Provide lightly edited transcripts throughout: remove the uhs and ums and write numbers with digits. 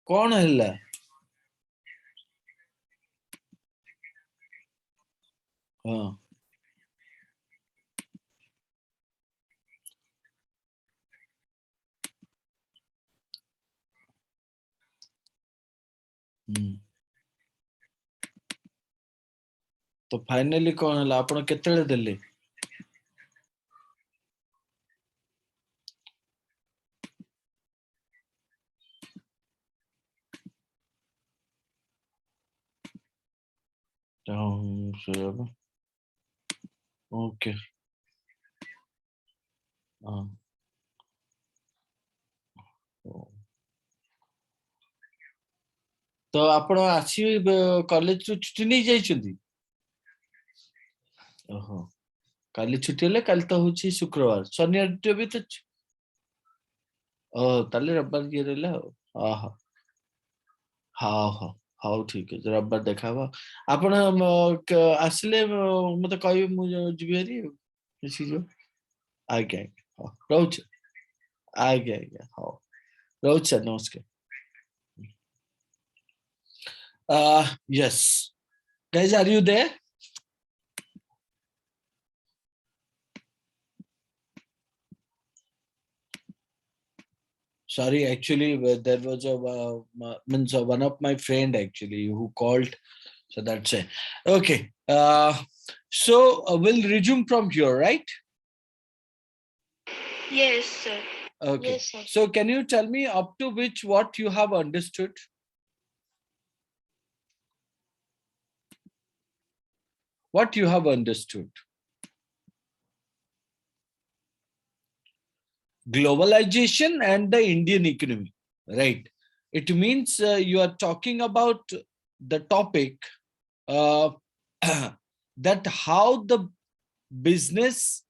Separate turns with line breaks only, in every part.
कौन हिला? हाँ तो फाइनली कौन हिला? आपण केतेले देले? ओके हाँ तो आपण आसी कॉलेज ରୁ ଛୁଟି ନେଇ ଯାଇଛନ୍ତି? ओहो काली छुट्टी हेले काली तो होची शुक्रवार शनिवार भी तो ओ ताले रविवार ये रहला आहा हाँ हाँ हाँ ठीक है रविवार देखा हवा आपण आसले मते कहबे मु जिबी हेरी मिसी जो आज्ञा आज्ञा रोच आज्ञा आज्ञा हाँ रोच नमस्कार yes guys are you there? Sorry, actually, there was a means one of my friend actually who called, so that's it. Okay, so we'll resume from here, right?
Yes, sir.
Okay.
Yes, sir.
So can you tell me up to which what you have understood? What you have understood? Globalization and the Indian economy, right? It means you are talking about the topic uh, that how the business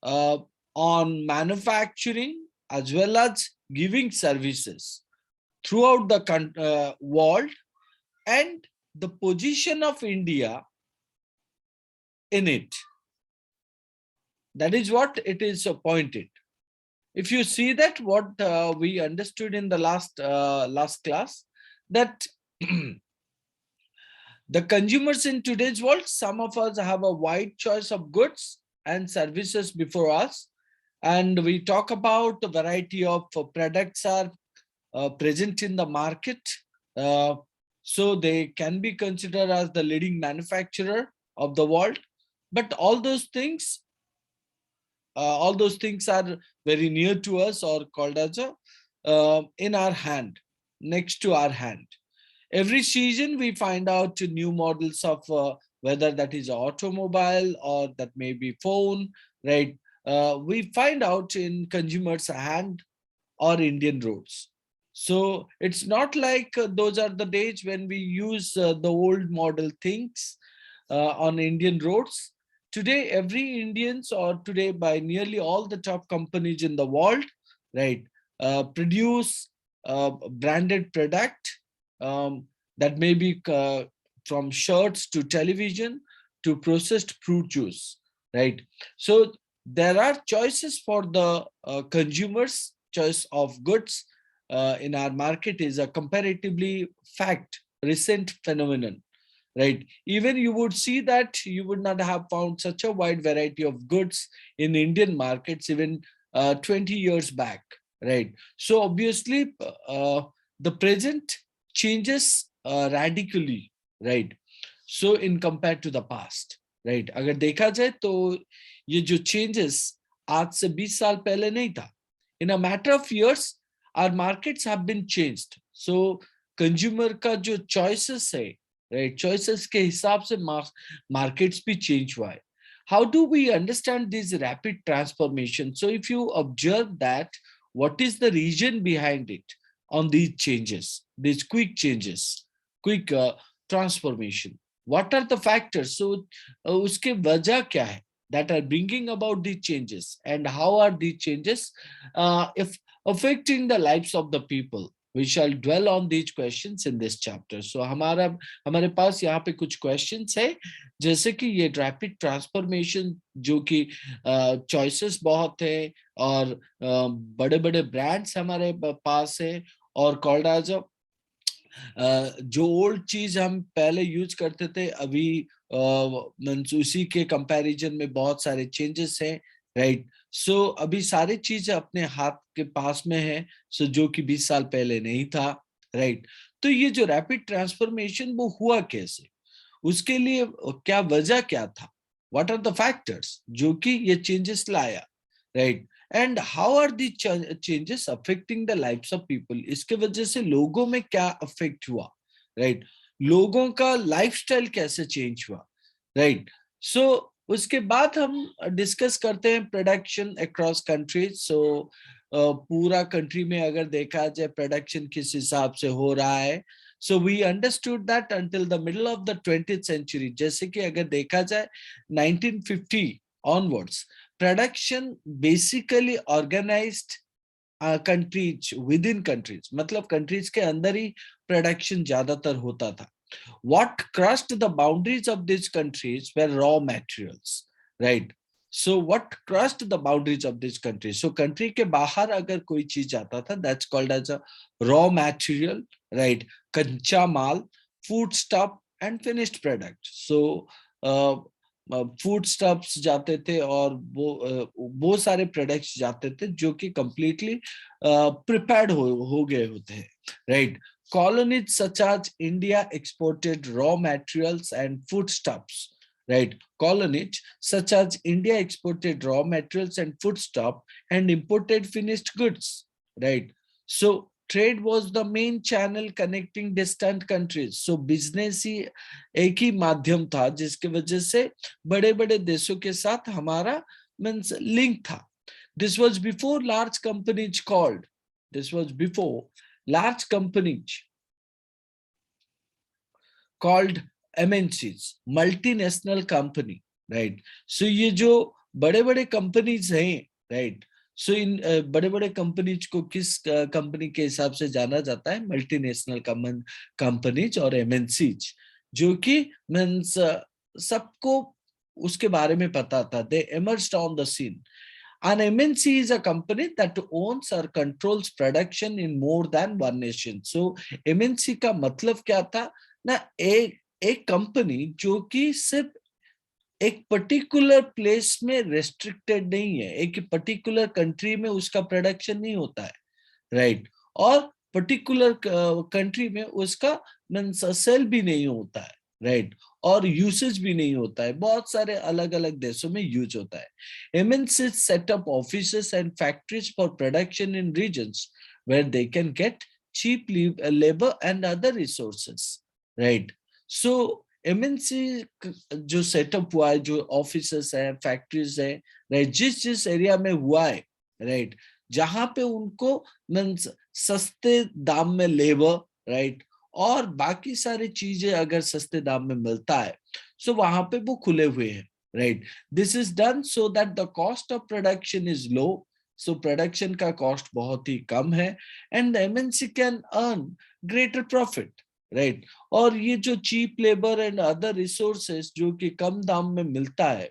on manufacturing as well as giving services throughout the world and the position of India in it. That is what it is pointed. If you see that what we understood in the last class, that the consumers in today's world, some of us have a wide choice of goods and services before us, and we talk about a variety of products are present in the market, so they can be considered as the leading manufacturer of the world. But all those things are very near to us or called as a in our hand, next to our hand. Every season we find out new models of whether that is automobile or that may be phone, right? We find out in consumers' hand or Indian roads. So it's not like those are the days when we use the old model things on Indian roads. Today, every Indians or today by nearly all the top companies in the world, right, produce branded product that may be from shirts to television to processed fruit juice, right? So there are choices for the consumers. Choice of goods in our market is a comparatively fact recent phenomenon, right? Even you would see that you would not have found such a wide variety of goods in Indian markets even 20 years back, right? So obviously the present changes radically, right? So in compared to the past, right? अगर देखा जाए तो ये जो changes आज से 20 साल पहले नहीं था. In a matter of years, our markets have been changed. So consumer का जो choices है, right? Choices के हिसाब से markets भी change हुआ है. How do we understand this rapid transformation? So if you observe that, what is the reason behind it on these changes, these quick changes, quick transformation? What are the factors? So उसके वजह क्या है that are bringing about these changes, and how are these changes if affecting the lives of the people? We shall dwell on these questions in this chapter. So हमारे पास यहाँ पे कुछ questions है, जैसे कि ये rapid transformation जो कि choices बहुत है और बड़े बड़े brands हमारे पास है और कॉल्ड एज जो ओल्ड चीज हम पहले यूज करते थे, अभी उसी के कंपैरिजन में बहुत सारे चेंजेस हैं, राइट। सो अभी सारी चीज अपने हाथ के पास में है, सो जो कि 20 साल पहले नहीं था, राइट। तो ये जो रैपिड ट्रांसफॉर्मेशन वो हुआ कैसे, उसके लिए क्या वजह क्या था, व्हाट आर द फैक्टर्स जो कि ये चेंजेस लाया, right. And how are the changes affecting the lifes of people, इसके वजह से लोगों में क्या अफेक्ट हुआ, राइट। लोगों का लाइफस्टाइल कैसे चेंज हुआ, राइट। सो उसके बाद हम डिस्कस करते हैं प्रोडक्शन अक्रॉस कंट्रीज। सो पूरा कंट्री में अगर देखा जाए प्रोडक्शन किस हिसाब से हो रहा है, so we understood that until the middle of the 20th century, जैसे कि अगर देखा जाए 1950 onwards, production basically organised countries within countries, मतलब कंट्रीज के अंदर ही प्रोडक्शन ज्यादातर होता था। What crossed the boundaries of these countries were raw materials, right? So what crossed the boundaries of these countries? So country के बाहर अगर कोई चीज आता था, that's called as a raw material, right? कच्चा माल, food stuff and finished product. So food stuffs जाते थे और वो सारे प्रोडक्ट्स जाते थे जो कि कंप्लीटली प्रिपेयर्ड हो गए होते हैं, right. Colonies such as India exported raw materials and foodstuffs, right? Colonies such as India exported raw materials and foodstuff and imported finished goods, right? So trade was the main channel connecting distant countries. So business ही एक ही माध्यम था जिसकी वजह से बड़े बड़े देशों के साथ हमारा मीन्स लिंक था. This was before large companies called. This was before large companies called MNCs, multinational company, right? So ये जो बड़े बड़े कंपनीज हैं, right? सो इन बड़े बड़े कंपनीज को किस कंपनी के हिसाब से जाना जाता है, मल्टीनेशनल कंपनीज और एमएनसीज, जो कि मीन्स सबको उसके बारे में पता था. दे emerged on the scene. An MNC is a company that owns or controls production in more than one nation. So MNC का मतलब क्या था ना, एक कंपनी जो कि सिर्फ एक पर्टिकुलर प्लेस में रेस्ट्रिक्टेड नहीं है, एक पर्टिकुलर कंट्री में उसका प्रोडक्शन नहीं होता है, राइट, और पर्टिकुलर कंट्री में उसका मींस सेल भी नहीं होता है, राइट, और यूसेज भी नहीं होता है, बहुत सारे अलग अलग देशों में यूज होता है. MNC set up offices and factories for production in regions where they can get cheap labor and other resources, right? So MNC जो सेटअप हुआ है, जो ऑफिसेस है, फैक्ट्रीज है, राइट, जिस जिस एरिया में हुआ है, राइट, जहां पे उनको मींस सस्ते दाम में लेबर, राइट, और बाकी सारी चीजें अगर सस्ते दाम में मिलता है, सो वहां पे वो खुले हुए हैं, right. This is done so that the cost of production is low. So production का कॉस्ट बहुत ही कम है and the MNC can earn greater profit, right. और ये जो cheap labour and other resources जो कि कम दाम में मिलता है,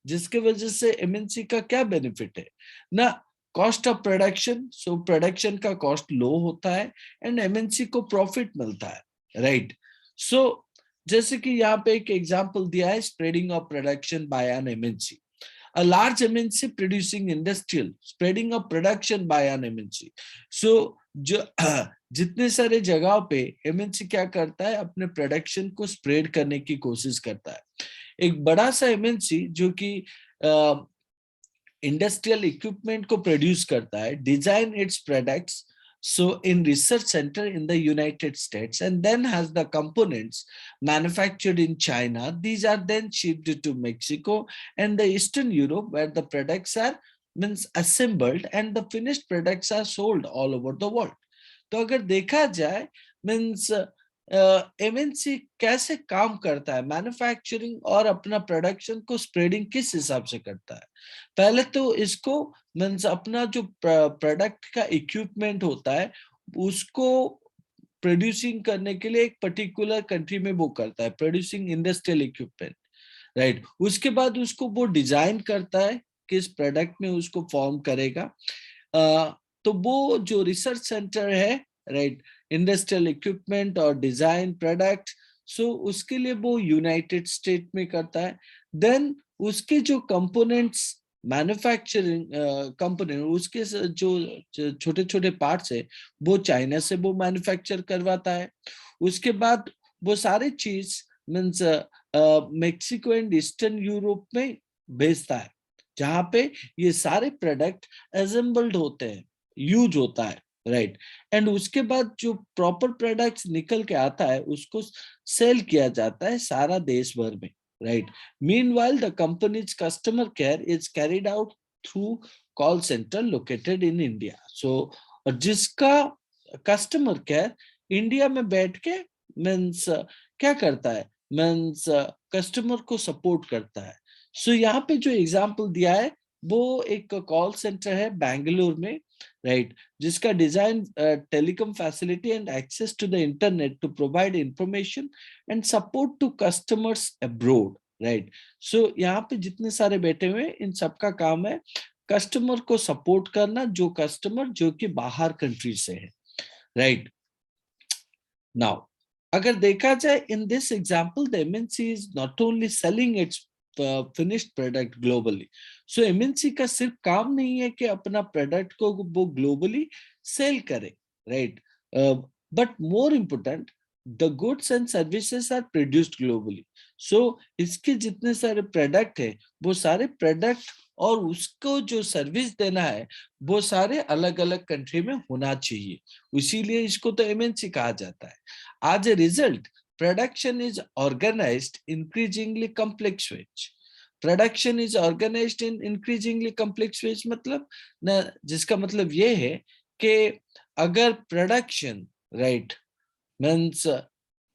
जिसके वजह से एमएनसी का क्या बेनिफिट है ना, cost of production. So production का कॉस्ट लो होता है एंड एमएनसी को प्रॉफिट मिलता है, राइट. सो जैसे कि यहाँ पे एक एग्जांपल दिया है, spreading of production by an MNC. A large MNC producing industrial spreading of production by an MNC. So जो जितने सारे जगहों पे एमएनसी क्या करता है, अपने प्रोडक्शन को स्प्रेड करने की कोशिश करता है. एक बड़ा सा एमएनसी जो कि इंडस्ट्रियल इक्विपमेंट को प्रोड्यूस करता है, design its products so in research center in the United States and then has the components manufactured in China. These are then shipped to Mexico and the Eastern Europe where the products are means assembled and the finished products are sold all over the world. तो अगर देखा जाए means MNC कैसे काम करता है, manufacturing और अपना प्रोडक्शन को स्प्रेडिंग किस हिसाब से करता है. पहले तो इसको मीन्स अपना जो प्रोडक्ट का इक्विपमेंट होता है उसको प्रोड्यूसिंग करने के लिए एक पर्टिकुलर कंट्री में वो करता है, प्रोड्यूसिंग इंडस्ट्रियल इक्विपमेंट, राइट. उसके बाद उसको वो डिजाइन करता है किस प्रोडक्ट में उसको फॉर्म करेगा. तो वो जो रिसर्च सेंटर है राइट, इंडस्ट्रियल इक्विपमेंट और डिजाइन प्रोडक्ट, सो उसके लिए वो यूनाइटेड स्टेट में करता है। देन उसके जो कंपोनेंट्स मैन्युफैक्चरिंग कंपोनेंट, उसके जो छोटे छोटे पार्ट्स है वो चाइना से वो मैन्युफैक्चर करवाता है। उसके बाद वो सारी चीज means Mexico and Eastern Europe में भेजता है, जहां पे ये सारे प्रोडक्ट असेंबल्ड होते हैं, यूज होता है, राइट। एंड उसके बाद जो प्रॉपर प्रोडक्ट्स निकल के आता है उसको सेल किया जाता है सारा देश भर में, right. Meanwhile the company's customer care is carried out through call centre located in India. So जिसका कस्टमर केयर इंडिया में बैठ के मीन्स क्या करता है, मीन्स कस्टमर को सपोर्ट करता है। सो यहाँ पे जो एग्जांपल दिया है वो एक कॉल सेंटर है बेंगलुरु में, राइट, जिसका design telecom facility and access to the internet to provide information and support to customers abroad, right. So यहाँ पे जितने सारे बैठे हुए हैं इन सबका काम है कस्टमर को सपोर्ट करना, जो कस्टमर जो कि बाहर कंट्री से है, राइट। नाउ अगर देखा जाए in this example the MNC is not only selling it's finished product globally. So MNC का सिर्फ काम नहीं है कि अपना प्रोडक्ट को वो ग्लोबली सेल करे, right, but more important the goods and services are produced globally. So इसके जितने सारे प्रोडक्ट है वो सारे प्रोडक्ट और उसको जो सर्विस देना है वो सारे अलग अलग कंट्री में होना चाहिए, इसीलिए इसको तो एमएनसी कहा जाता है। As a result, production is organized increasingly complex ways. Production is organized in increasingly complex ways मतलब ना, जिसका मतलब ये है कि अगर प्रोडक्शन, राइट, मीन्स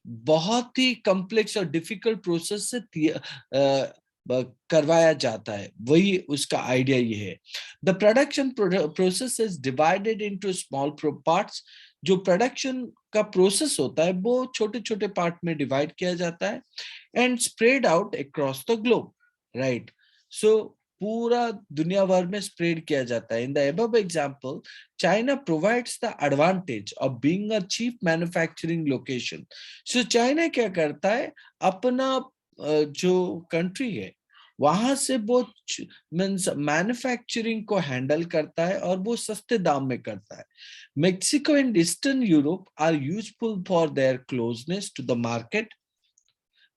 बहुत ही कॉम्प्लेक्स और डिफिकल्ट प्रोसेस से करवाया जाता है, वही उसका आइडिया ये है। The production process is divided into small parts. जो प्रोडक्शन का प्रोसेस होता है वो छोटे छोटे पार्ट में डिवाइड किया जाता है and spread out across the globe, right. So पूरा दुनिया भर में स्प्रेड किया जाता है। In the above example China provides the advantage of being a cheap manufacturing location. So China क्या करता है, अपना जो कंट्री है वहां से वो मीन्स मैन्युफैक्चरिंग को हैंडल करता है और वो सस्ते दाम में करता है। Mexico and Eastern Europe are useful for their closeness to the market.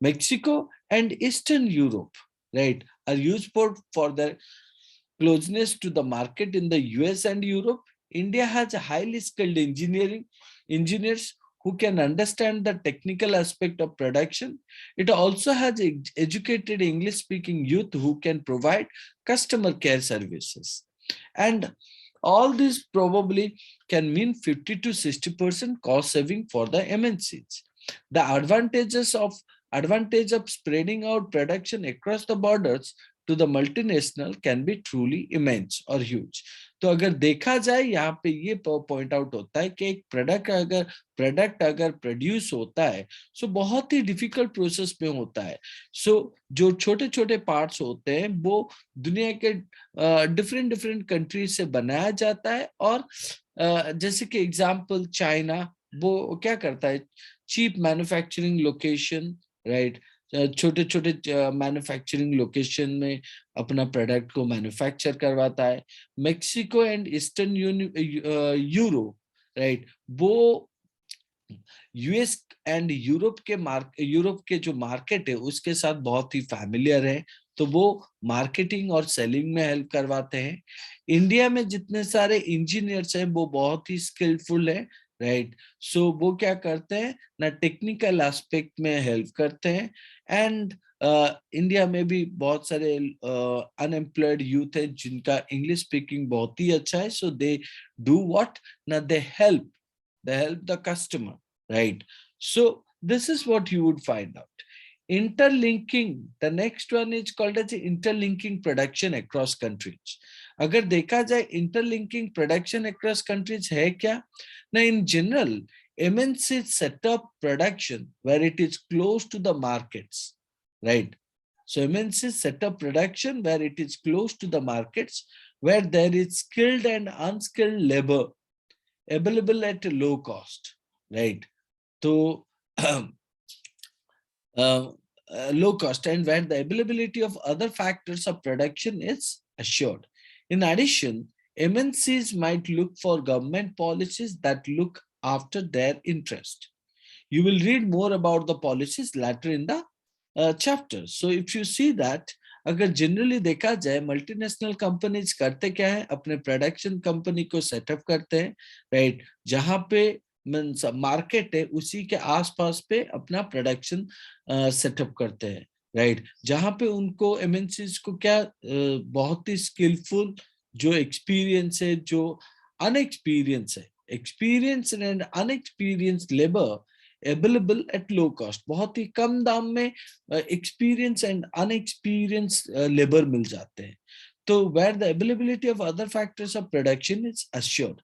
Mexico and Eastern Europe, right, are used for their closeness to the market in the US and Europe. India has a highly skilled engineers who can understand the technical aspect of production. It also has educated English-speaking youth who can provide customer care services. And all this probably can mean 50 to 60% cost saving for the MNCs. The advantage of spreading out production across the borders to the multinational can be truly immense or huge. तो अगर देखा जाए यहाँ पे ये point out होता है कि एक प्रोडक्ट अगर प्रोड्यूस होता है सो बहुत ही डिफिकल्ट प्रोसेस में होता है। सो जो छोटे छोटे पार्ट्स होते हैं वो दुनिया के डिफरेंट डिफरेंट कंट्री से बनाया जाता है और जैसे कि एग्जांपल चाइना वो क्या करता है, चीप मैन्युफैक्चरिंग लोकेशन, राइट, छोटे छोटे मैन्युफैक्चरिंग लोकेशन में अपना प्रोडक्ट को मैन्युफैक्चर करवाता है। Mexico and Eastern Europe, right, वो यूएस एंड यूरोप के जो मार्केट है उसके साथ बहुत ही फैमिलियर है, तो वो मार्केटिंग और सेलिंग में हेल्प करवाते हैं। इंडिया में जितने सारे इंजीनियर्स हैं वो बहुत ही स्किलफुल है, राइट। सो वो क्या करते हैं ना, टेक्निकल एस्पेक्ट में हेल्प करते हैं। एंड इंडिया में भी बहुत सारे अनएम्प्लॉयड यूथ है जिनका इंग्लिश स्पीकिंग बहुत ही अच्छा है, सो दे डू व्हाट ना, दे help the customer, right? So this is what you would find out. Interlinking, the next one is called as interlinking production across countries. अगर देखा जाए interlinking production across countries है क्या ना, in general MNC set up production where it is close to the markets, right? So MNC set up production where it is close to the markets, where there is skilled and unskilled labor available at a low cost, right? So low cost, and where the availability of other factors of production is assured. In addition, MNCs might look for government policies that look after their interest. You will read more about the policies later in the chapter. So if you see that, अगर generally देखा जाए multinational companies करते क्या है, अपने production company को setup करते हैं, राइट, जहां पे मीन्स मार्केट है उसी के आसपास पे अपना प्रोडक्शन सेटअप करते हैं, राइट, जहां पे उनको एमएनसीज को क्या बहुत ही स्किलफुल जो एक्सपीरियंस है, जो अनएक्सपीरियंस है, experienced and unexperienced labour available at low cost, बहुत ही कम दाम में एक्सपीरियंस एंड अनएक्सपीरियंस लेबर मिल जाते हैं. तो where the availability of other factors of production is assured,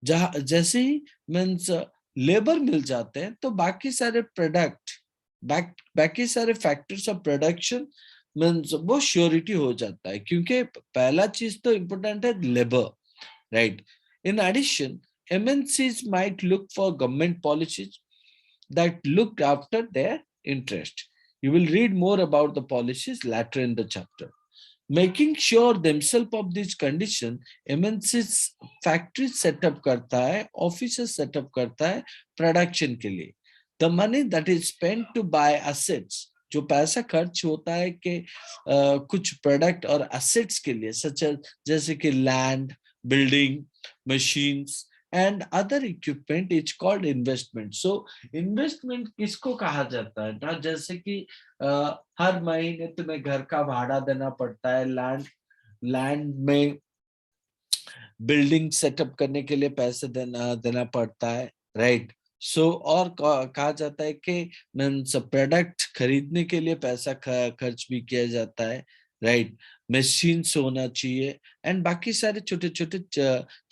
जहां जैसे ही मीन्स लेबर मिल जाते हैं तो बाकी सारे प्रोडक्ट, बाकी सारे फैक्टर्स ऑफ प्रोडक्शन मीन्स वो श्योरिटी हो जाता है, क्योंकि पहला चीज तो इम्पोर्टेंट है labour, right. In addition, MNCs might look for government policies that looked after their interest. You will read more about the policies later in the chapter. Making sure themselves of this condition, MNCs factories set up करता है, offices set up करता है production के लिए. The money that is spent to buy assets, जो पैसा खर्च होता है कि कुछ प्रोडक्ट और assets के लिए, सच जैसे कि land, building, machines and other equipment is called investment. So investment किसको कहा जाता है ना, जैसे कि हर महीने तुम्हें घर का भाड़ा देना पड़ता है, लैंड में बिल्डिंग सेटअप करने के लिए पैसे देना पड़ता है, राइट. सो और कहा जाता है कि मीन्स प्रोडक्ट खरीदने के लिए पैसा खर्च भी किया जाता है, राइट. मशीन्स होना चाहिए एंड बाकी सारे छोटे छोटे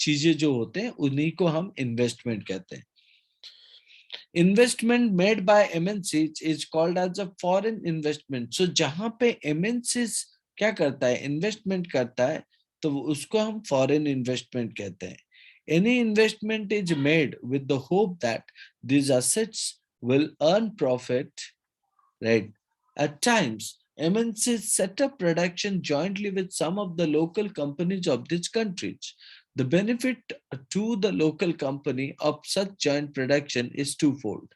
चीजें जो होते हैं उन्हीं को हम इन्वेस्टमेंट कहते हैं. Investment made by MNCs is called as a foreign investment. So जहां पे एमएनसीज क्या करता है, इन्वेस्टमेंट करता है, तो उसको हम फॉरेन इन्वेस्टमेंट कहते हैं. Any investment is made with the hope that these assets will earn profit, right? At times, MNCs set up production jointly with some of the local companies of these countries. The benefit to the local company of such joint production is twofold.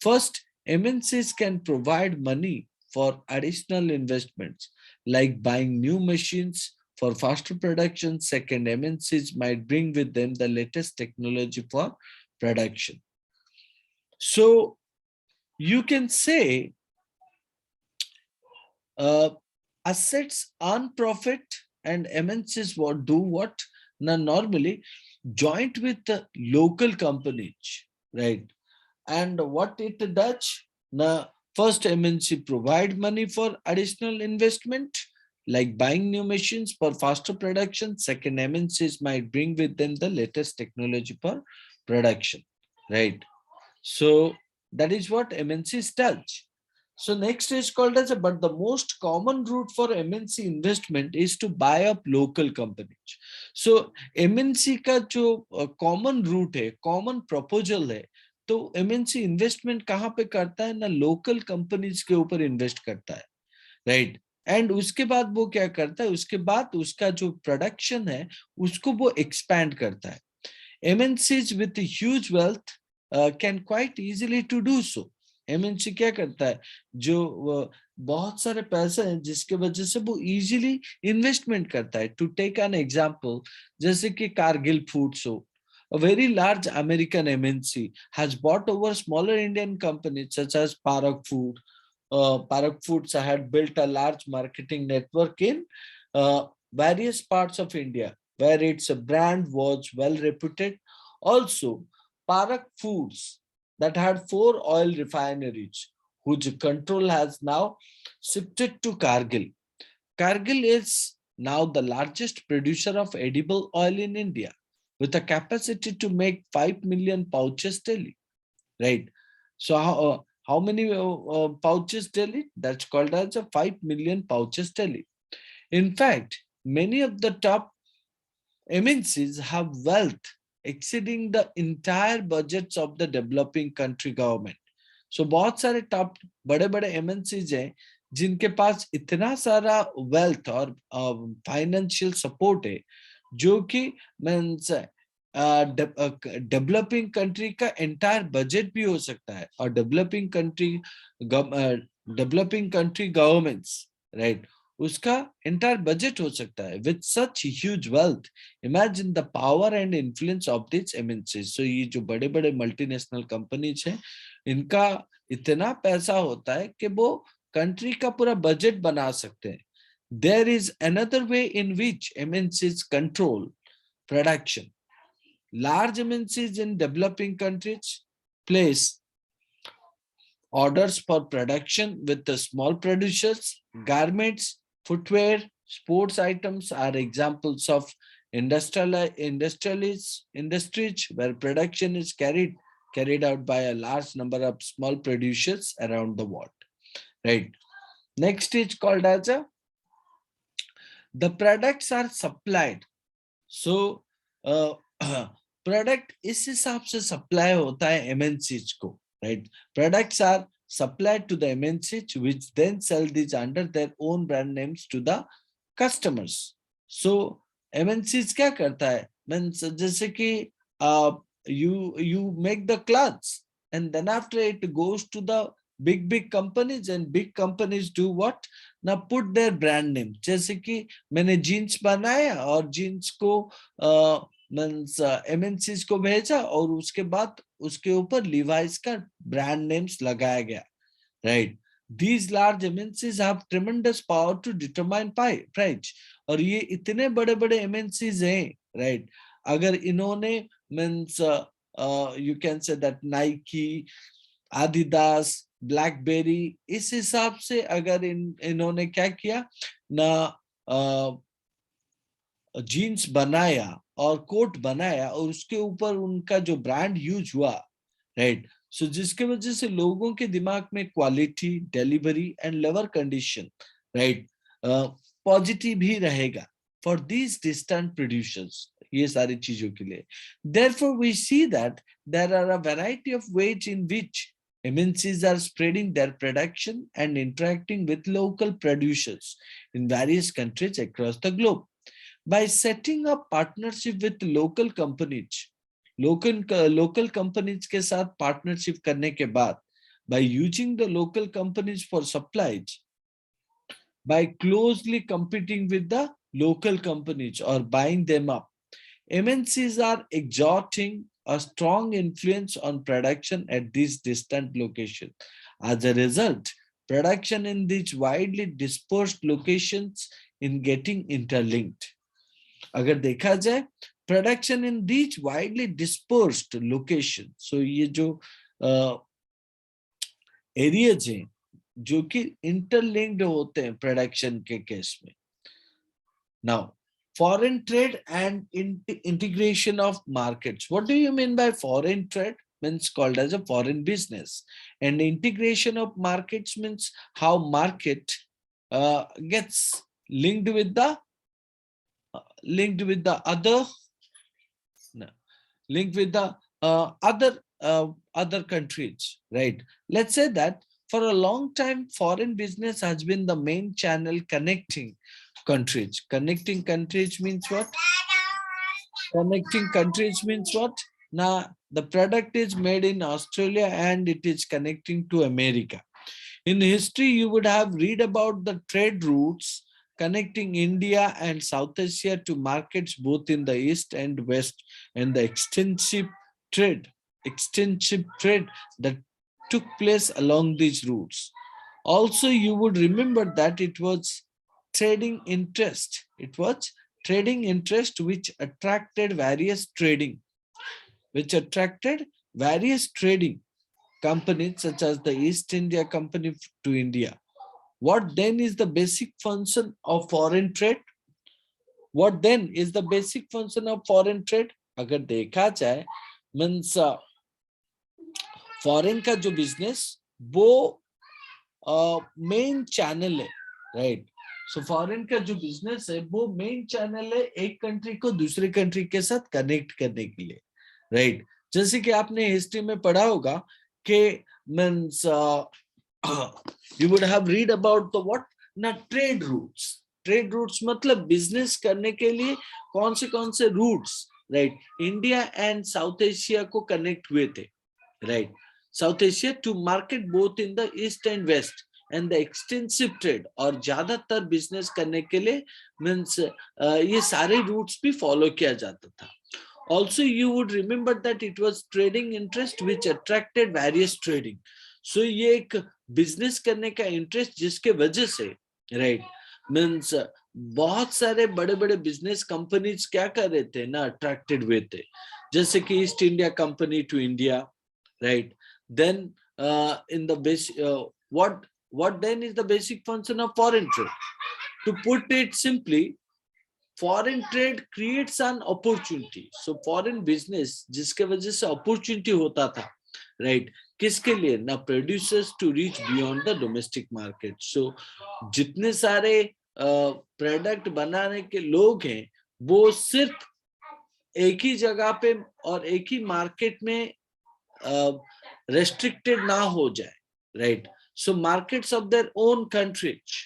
First, MNCs can provide money for additional investments, like buying new machines for faster production. Second, MNCs might bring with them the latest technology for production. So you can say assets earn profit and MNCs do what? Now, normally joint with the local companies, right? And what it does? Now, first MNC provide money for additional investment, like buying new machines for faster production. Second, MNCs might bring with them the latest technology for production, right? So that is what MNCs does. So next is called as but the most common route for MNC investment is to buy up local companies. So MNC का जो common route है, common proposal है, तो MNC investment कहाँ पे करता है ना, local companies के ऊपर invest करता है, right? एंड उसके बाद वो क्या करता है, उसके बाद उसका जो प्रोडक्शन है उसको वो एक्सपैंड करता है. MNCs with huge wealth can quite easily to do so. MNC क्या करता है, जो बहुत सारे पैसे हैं जिसके वजह से वो इजीली इन्वेस्टमेंट करता है. टू टेक एन एग्जांपल, जैसे कि कारगिल फूड्स हो, a very large American MNC has bought over smaller Indian companies such as Parak Food. Parak Foods had built a large marketing network in various parts of India where its brand was well reputed. Also, Parak Foods that had 4 oil refineries, whose control has now shifted to Kargil. Kargil is now the largest producer of edible oil in India, with a capacity to make 5 million pouches daily, right? So how many pouches daily? That's called as a 5 million pouches daily. In fact, many of the top MNCs have wealth exceeding the entire budgets of the developing country government. So बहुत सारे top बड़े बड़े MNCs हैं जिनके पास इतना सारा wealth और financial support है जो कि मीन्स डेवलपिंग कंट्री का एंटायर बजट भी हो सकता है और डेवलपिंग कंट्री गवर्नमेंट्स राइट उसका एंटायर बजट हो सकता है with such huge wealth. Imagine the power and influence of this MNCs. So ये जो बड़े बड़े मल्टीनेशनल कंपनीज हैं इनका इतना पैसा होता है कि वो कंट्री का पूरा बजट बना सकते हैं. There is another way in which MNCs control production. Large MNCs in developing countries place orders for production with the small producers. Garments, footwear, sports items are examples of industries where production is carried out by a large number of small producers around the world. Right. Next is called as the products are supplied. So product इस हिसाब से supply होता है MNCs को. Right. Products are supplied to the MNCs which then sell these under their own brand names to the customers. So MNCs क्या करता है? Means जैसे कि you make the clothes and then after it goes to the big companies and big companies do what? Now put their brand name. जैसे कि मैंने jeans बनाया और जीन्स को मीन्स MNCs को भेजा और उसके बाद उसके ऊपर लिवाइस का ब्रांड नेम्स लगाया गया. Right. These large MNCs have tremendous power to determine price. और ये इतने बड़े बड़े MNCs हैं, right? अगर इन्होंने means you can say that Nike, Adidas, BlackBerry इस हिसाब से अगर इन्होंने क्या किया ना जीन्स बनाया और कोट बनाया और उसके ऊपर उनका जो ब्रांड यूज हुआ, राइट? सो जिसके वजह से लोगों के दिमाग में quality, delivery and labour condition, right, positive ही रहेगा फॉर दीज डिस्टेंट प्रोड्यूसर्स. ये सारी चीजों के लिए. Therefore, we see that there are a variety of ways in which MNCs are spreading their production and interacting with local producers in various countries across the globe. By setting up partnership with local companies, local companies के साथ partnership करने के बाद, by using the local companies for supplies, by closely competing with the local companies or buying them up, MNCs are exerting a strong influence on production at these distant locations. As a result, production in these widely dispersed locations in getting interlinked. अगर देखा जाए production in these widely dispersed location, so ये जो areas हैं जो कि interlinked होते हैं प्रोडक्शन के केस में. Now foreign trade and integration of markets. What do you mean by foreign trade? Means called as a foreign business, and integration of markets means how market gets linked with the other countries, right? Let's say that for a long time foreign business has been the main channel connecting countries. Connecting countries means what? Connecting countries means what? Now the product is made in Australia and it is connecting to America. In history, you would have read about the trade routes connecting India and South Asia to markets both in the East and West, and the extensive trade that took place along these routes. Also, you would remember that it was trading interest. It was trading interest which attracted various trading companies such as the East India Company to India. What then is the basic function of foreign trade? What then is the basic function of foreign trade? अगर देखा जाए means foreign का जो business वो main channel है, right? So foreign का जो business है वो main channel है एक country को दूसरे country के साथ connect करने के लिए, राइट। जैसे कि आपने हिस्ट्री में पढ़ा होगा कि means you would have read about the what ना ट्रेड रूट्स। ट्रेड रूट्स मतलब बिजनेस करने के लिए कौन से routes, right, India and south Asia को कनेक्ट हुए थे, right, south Asia to market both in the east and west and the extensive trade, और ज्यादातर बिजनेस करने के लिए मीन्स ये सारे रूट्स भी फॉलो किया जाता था। Also, you would remember that it was trading interest which attracted various trading. So ये एक बिजनेस करने का इंटरेस्ट जिसके वजह से, राइट, मीन्स बहुत सारे बड़े बड़े बिजनेस कंपनीज क्या कर रहे थे ना, अट्रैक्टेड हुए थे, जैसे कि east India company to India, right. Then in the basic what then is the basic function of foreign trade? To put it simply, foreign trade creates an opportunity. So foreign business जिसके वजह से opportunity होता था, right, किसके लिए ना, producers to reach beyond the domestic market. So जितने सारे प्रोडक्ट बनाने के लोग हैं वो सिर्फ एक ही जगह पे और एक ही मार्केट में restricted ना हो जाए, right? So markets of their own countries,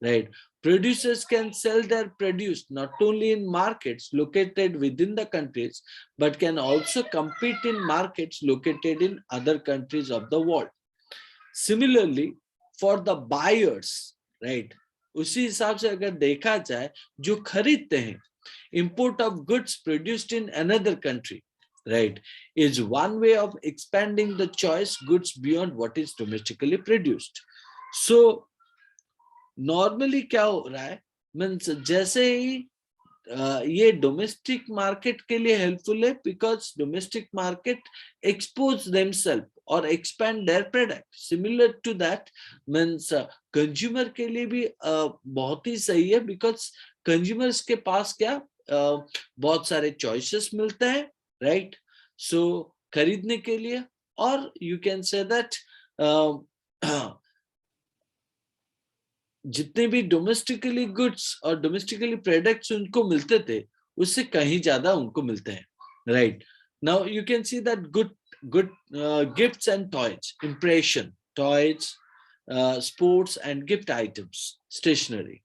right? Producers can sell their produce not only in markets located within the countries, but can also compete in markets located in other countries of the world. Similarly, for the buyers, right? उसी हिसाब से अगर देखा जाए, जो खरीदते हैं, import of goods produced in another country, right, is one way of expanding the choice goods beyond what is domestically produced. So normally क्या हो रहा है, मीन्स जैसे ही ये डोमेस्टिक मार्केट के लिए हेल्पफुल है, because domestic market expose themselves और expand their product. Similar to that means consumer के लिए भी बहुत ही सही है, बिकॉज कंज्यूमर्स के पास क्या बहुत सारे चॉइसेस मिलते हैं, राइट, सो खरीदने के लिए। और यू कैन से दैट जितने भी डोमेस्टिकली गुड्स और डोमेस्टिकली प्रोडक्ट्स उनको मिलते थे उससे कहीं ज्यादा उनको मिलते हैं, right. Now you can see that good good gifts and toys, impression, toys, sports and gift items, stationery,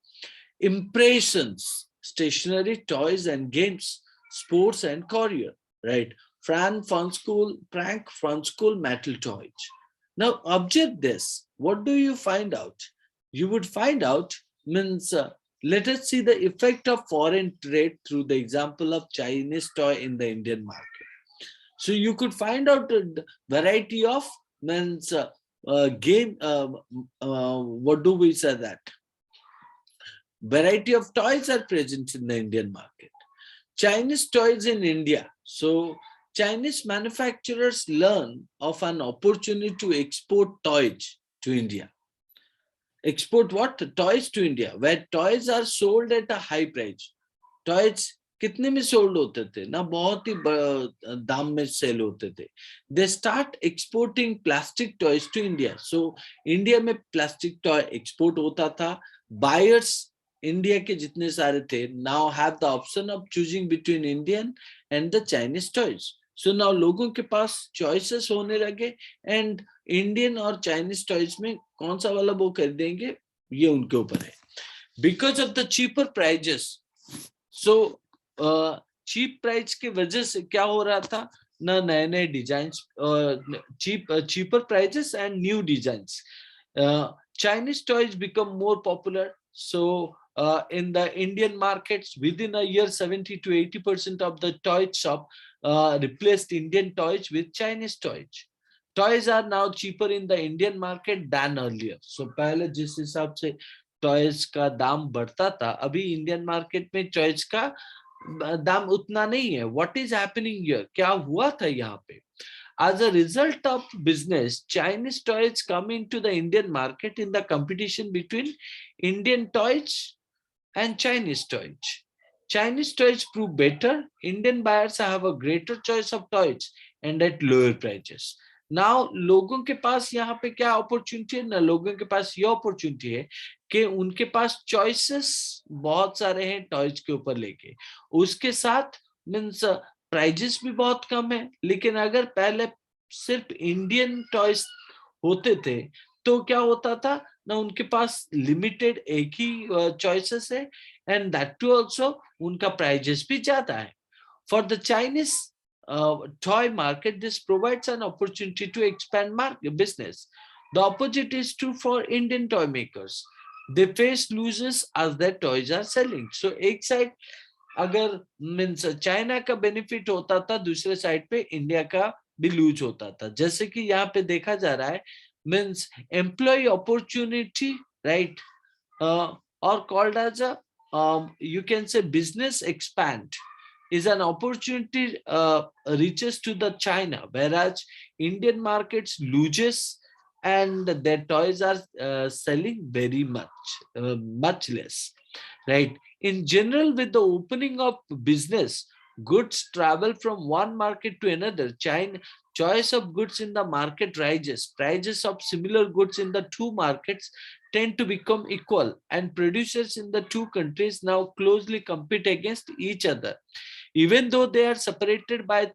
impressions, stationery, toys and games, sports and courier, right, prank fun school metal toys. Now observe this, what do you find out? You would find out means let us see the effect of foreign trade through the example of Chinese toy in the Indian market. So you could find out a variety of means game what do we say that variety of toys are present in the Indian market. Chinese toys in India. So Chinese manufacturers learn of an opportunity to export toys to India. Export what? Toys to India, where toys are sold at a high price. Toys कितने में sold होते थे ना, बहुत ही दाम में sale होते थे। They start exporting plastic toys to India. So India में प्लास्टिक टॉय एक्सपोर्ट होता था। बायर्स इंडिया के जितने सारे थे now have the option of choosing between Indian and the Chinese toys. So now लोगों के पास चॉइसेस होने लगे एंड इंडियन और चाइनीज टॉयज में कौन सा वाला वो खरीदेंगे ये उनके ऊपर है। Because of the cheaper prices, so cheap price की वजह से क्या हो रहा था ना, नए नए design, cheaper prices and new designs, Chinese toys become more popular. So in the Indian markets, within a year, 70 to 80% of the toy shop replaced Indian toys with Chinese toys. Toys are now cheaper in the Indian market than earlier. So पहले जिस हिसाब से toys का दाम बढ़ता था, अभी Indian market में टॉयज का दाम उतना नहीं है। व्हाट इज हैपनिंग हियर, क्या हुआ था यहाँ पे? As a result of business, Chinese toys come into the Indian market in the competition between Indian toys and Chinese toys. Chinese toys prove better. Indian buyers have a greater choice of toys and at lower prices. Now, लोगों के पास यहाँ पे क्या opportunity है ना, लोगों के पास ये अपॉर्चुनिटी है कि उनके पास चॉइसेस बहुत सारे हैं टॉयज के ऊपर लेके, उसके साथ मीन्स प्राइजेस भी बहुत कम है। लेकिन अगर पहले सिर्फ इंडियन टॉयज होते थे तो क्या होता था ना, उनके पास लिमिटेड एक ही चॉइसेस है, एंड दैट टू आल्सो उनका प्राइजेस भी ज्यादा है। For the Chinese toy market, this provides an opportunity to expand market business. The opposite is true for Indian toy makers. They face losses as their toys are selling. So एक side अगर means China का benefit होता था, दूसरे side पे India का भी loose होता था। जैसे कि यहाँ पे देखा जा रहा है, means employ opportunity, right, or called as a you can say business expand is an opportunity reaches to the China, whereas Indian markets loses and their toys are selling very much less, right? In general, with the opening of business, goods travel from one market to another. China choice of goods in the market rises. Prices of similar goods in the two markets tend to become equal, and producers in the two countries now closely compete against each other. Even though they are separated by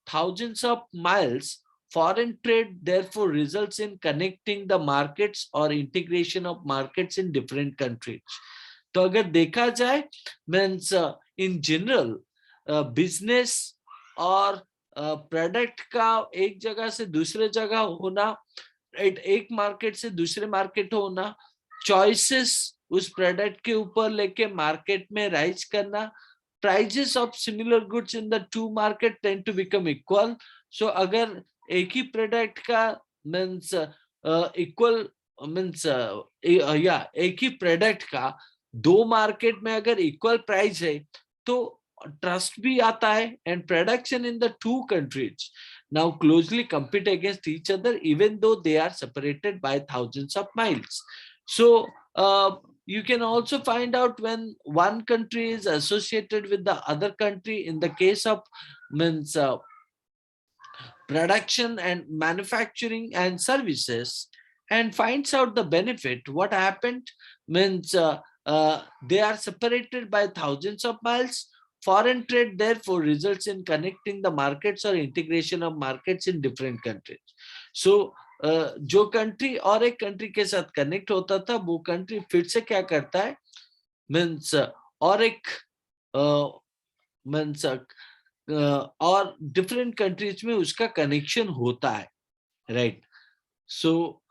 thousands of miles, foreign trade therefore results in connecting the markets or integration of markets in different countries. तो अगर देखा जाए, means in general business और product का एक जगह से दूसरे जगह होना, एक मार्केट से दूसरे मार्केट होना, चॉइसेस उस प्रोडक्ट के ऊपर लेके मार्केट में राइज करना, prices of similar goods in the two market tend to become equal. So अगर एक ही प्रोडक्ट का मीन्स इक्वल मीन्स या एक ही प्रोडक्ट का दो मार्केट में अगर इक्वल प्राइस है तो ट्रस्ट भी आता है, and production in the to countries now closely compete against each other even though they are separated by thousands of miles. So you can also find out when one country is associated with the other country in the case of means production and manufacturing and services, and finds out the benefit. What happened means they are separated by thousands of miles. Foreign trade therefore results in connecting the markets or integration of markets in different countries. So जो country और एक country के साथ connect होता था, वो country फिर से क्या करता है, मीन्स और एक मीन्स और डिफरेंट कंट्रीज में उसका कनेक्शन होता है, right? So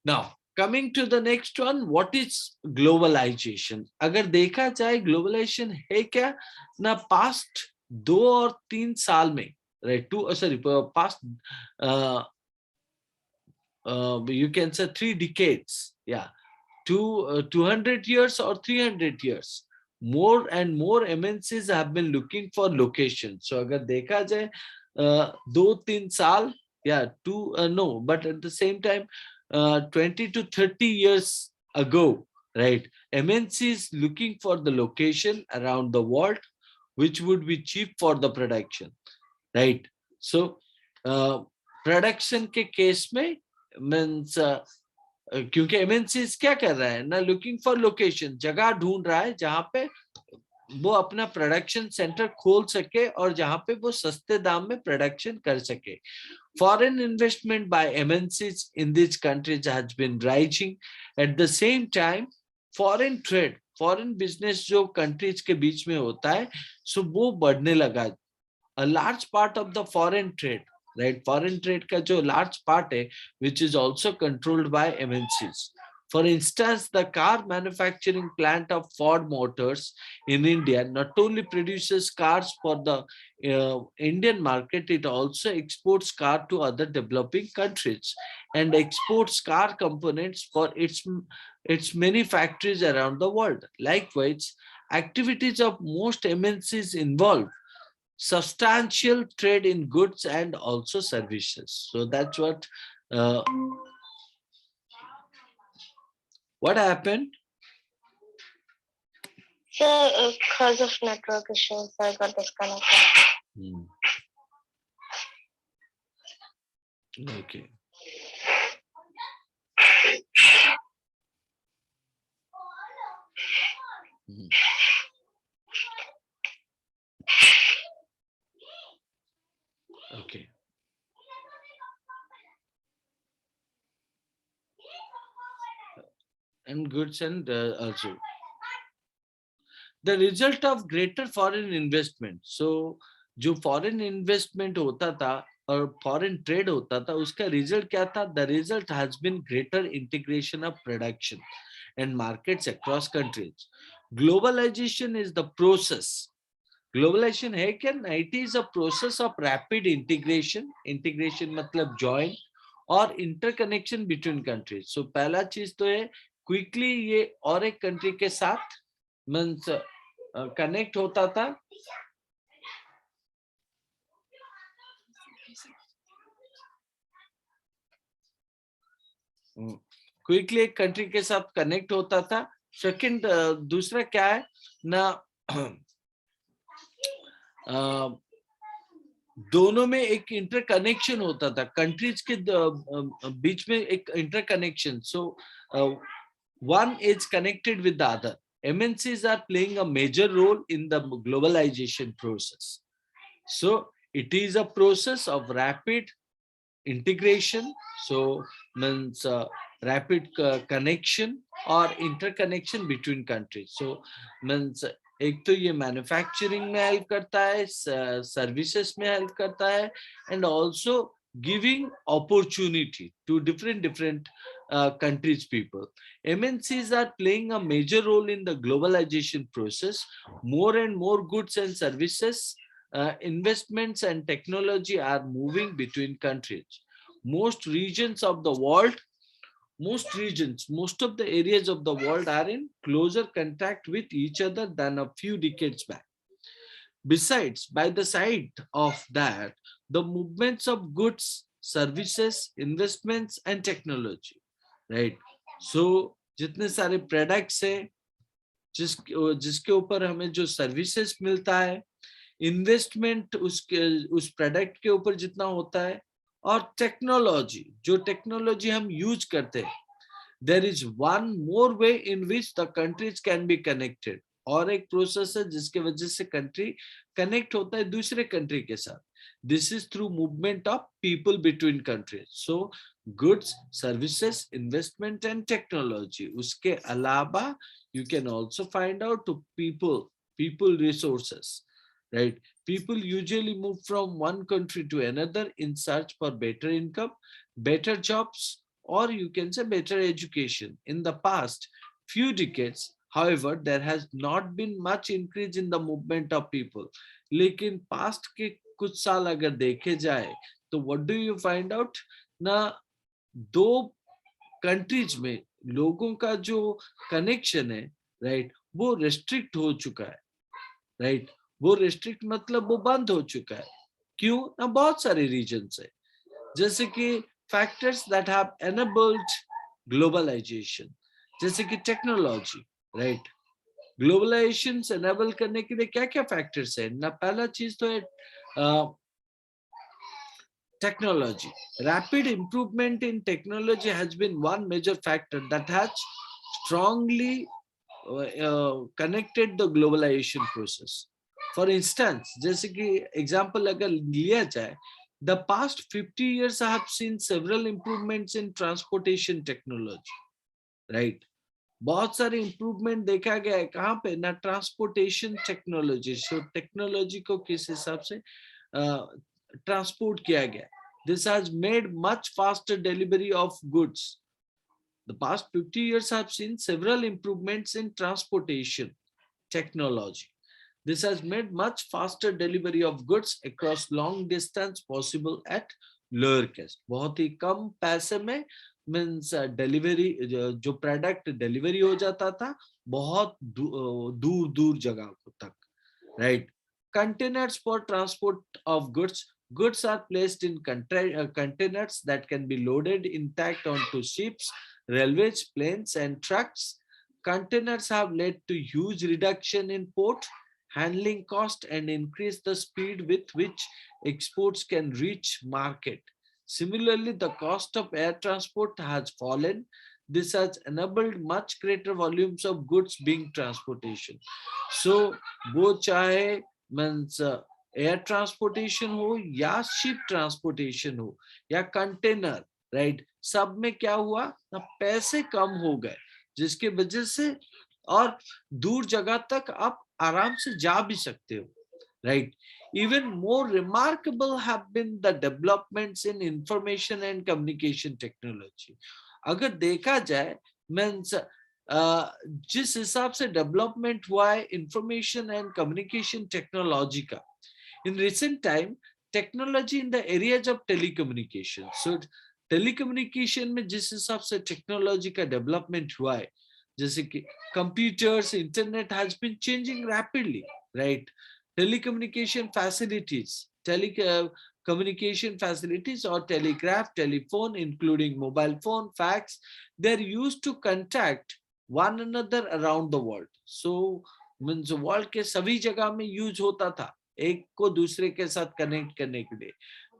now coming to the next one, what is globalization? अगर देखा जाए ग्लोबलाइजेशन है क्या ना, पास्ट 2 और 3 साल में, right, past you can say 3 decades, yeah, 200 years or 300 years, more and more MNCs have been looking for location. So अगर देखा जाए 2-3 साल, yeah, no, but at the same time 20 to 30 years ago, right, MNCs looking for the location around the world which would be cheap for the production, right? So production के case में means क्योंकि MNCs क्या कर रहा है ना, looking for location, जगह ढूंढ रहा है जहां पे वो अपना प्रोडक्शन सेंटर खोल सके और जहां पे वो सस्ते दाम में प्रोडक्शन कर सके. Foreign investment by MNCs in these countries has been rising. At the same time, foreign trade, foreign business जो countries के बीच में होता है, so वो बढ़ने लगा. A large part of the foreign trade, right? Foreign trade का जो large part है, which is also controlled by MNCs. For instance, the car manufacturing plant of Ford Motors in India not only produces cars for the Indian market, it also exports cars to other developing countries and exports car components for its many factories around the world. Likewise, activities of most MNCs involve substantial trade in goods and also services. So that's what happened.
So because of network issues, I got disconnected.
Okay. and goods and also the result of greater foreign investment. So जो foreign investment होता था और foreign trade होता था, उसका result क्या था? The result has been greater integration of production and markets across countries. Globalization is the process. Globalization है क्या? It is a process of rapid integration. Integration मतलब join और interconnection between countries. So पहला चीज तो है quickly ये और एक country के साथ means कनेक्ट होता था क्विकली एक कंट्री के साथ कनेक्ट होता था. सेकंड दूसरा क्या है ना दोनों में एक इंटरकनेक्शन होता था कंट्रीज के बीच में एक interconnection. So one is connected with the other. MNCs are playing a major role in the globalization process. So it is a process of rapid integration, so means rapid connection or interconnection between countries. So means एक तो ये manufacturing में help करता है, services में help करता है, and also giving opportunity to different countries people. MNCs are playing a major role in the globalization process. More and more goods and services, investments and technology are moving between countries. Most regions of the world, most of the areas of the world are in closer contact with each other than a few decades back. Besides, by the side of that, the movements of goods, services, investments and technology, right? So, जितने सारे products है जिसके ऊपर हमें जो services मिलता है, investment उस प्रोडक्ट के ऊपर जितना होता है, और टेक्नोलॉजी जो टेक्नोलॉजी हम यूज करते हैं, there is one more way in which the countries can be connected. और एक प्रोसेस है जिसके वजह से कंट्री कनेक्ट होता है दूसरे कंट्री के साथ. This is through movement of people between countries. So goods, services, investment and technology. उसके अलावा you can also find out to people resources, right? People usually move from one country to another in search for better income, better jobs, or you can say better education. In the past few decades, however, there has not been much increase in the movement of people. लेकिन past के कुछ साल अगर देखे जाए तो what do you find out ना, दो कंट्रीज में लोगों का जो कनेक्शन है, राइट, वो रेस्ट्रिक्ट हो चुका है. राइट, वो रेस्ट्रिक्ट मतलब वो बंद हो चुका है. क्यों ना, बहुत सारे रीजन है, जैसे कि factors that have enabled globalization, जैसे कि टेक्नोलॉजी. राइट, ग्लोबलाइजेशन एनेबल करने के लिए क्या क्या फैक्टर्स है ना. पहला चीज तो है technology. Rapid improvement in technology has been one major factor that has strongly connected the globalization process. For instance, जैसे कि example अगर लिया जाए, the past 50 years have seen several improvements in transportation technology, right? बहुत सारे improvement देखा गया है कहाँ पे ना, ट्रांसपोर्टेशन टेक्नोलॉजी. सो टेक्नोलॉजी को किस हिसाब से ट्रांसपोर्ट किया गया. This has made much faster delivery of goods. The past 50 years have seen several improvements in transportation technology. This has made much faster delivery of goods across long distance possible at lower cost. बहुत ही कम पैसे में means delivery, जो product delivery हो जाता था बहुत दूर दूर जगह तक. Right, containers for transport of goods. Goods are placed in containers that can be loaded intact onto ships, railways, planes, and trucks. Containers have led to huge reduction in port handling cost and increase the speed with which exports can reach market. Similarly, the cost of air transport has fallen. This has enabled much greater volumes of goods being transportation. So, वो चाहे means air transportation हो या ship transportation हो या container, right, सब में क्या हुआ ना, पैसे कम हो गए. जिसके वजह से और दूर जगह तक आप आराम से जा भी सकते हो, right? Even more remarkable have been the developments in information and communication technology. अगर देखा जाए मीन्स जिस हिसाब से डेवलपमेंट हुआ है इंफॉर्मेशन एंड कम्युनिकेशन टेक्नोलॉजी का in recent time, technology in the areas of telecommunication. So telecommunication में जिस हिसाब से टेक्नोलॉजी का डेवलपमेंट हुआ है, जैसे कि computers, internet has been changing rapidly, right? Telecommunication facilities, communication facilities or telegraph, telephone, including mobile phone, fax, they're used to contact one another around the world. So means world के सभी जगह में use होता था एक को दूसरे के साथ कनेक्ट करने के लिए,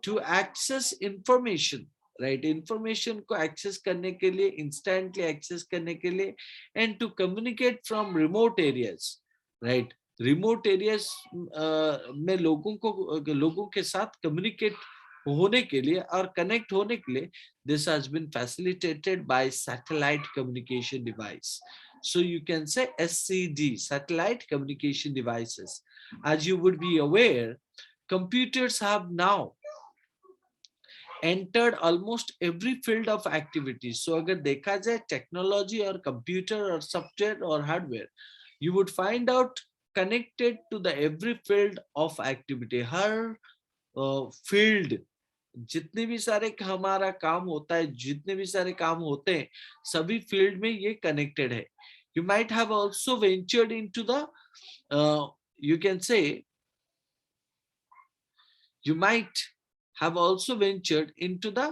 to access information, right? Information को एक्सेस करने के लिए, इंस्टेंटली एक्सेस करने के लिए, and to communicate from remote areas, right? Remote areas में लोगों के साथ कम्युनिकेट होने के लिए और कनेक्ट होने के लिए, this has been facilitated by satellite communication device. So you can say SCD, satellite communication devices. As you would be aware, computers have now entered almost every field of activity. So अगर देखा जाए technology or computer or software or hardware, you would find out connected to the every field of activity. Her field जितने भी सारे हमारा काम होता है, जितने भी सारे काम होते हैं, सभी फील्ड में ये कनेक्टेड है. You might have also ventured into the you can say you might have also ventured into the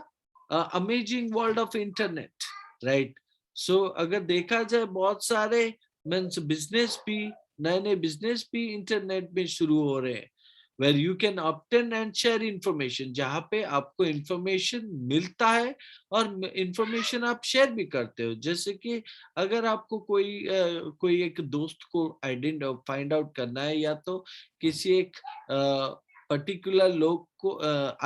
amazing world of internet, right? So अगर देखा जाए बहुत सारे मीन्स बिजनेस भी, नए नए बिजनेस भी इंटरनेट में शुरू हो रहे हैं, where you can obtain and share information, जहाँ पे आपको इंफॉर्मेशन मिलता है और इंफॉर्मेशन आप शेयर भी करते हो. जैसे कि अगर आपको कोई एक दोस्त को फाइंड आउट करना है, या तो किसी एक पर्टिकुलर लोग को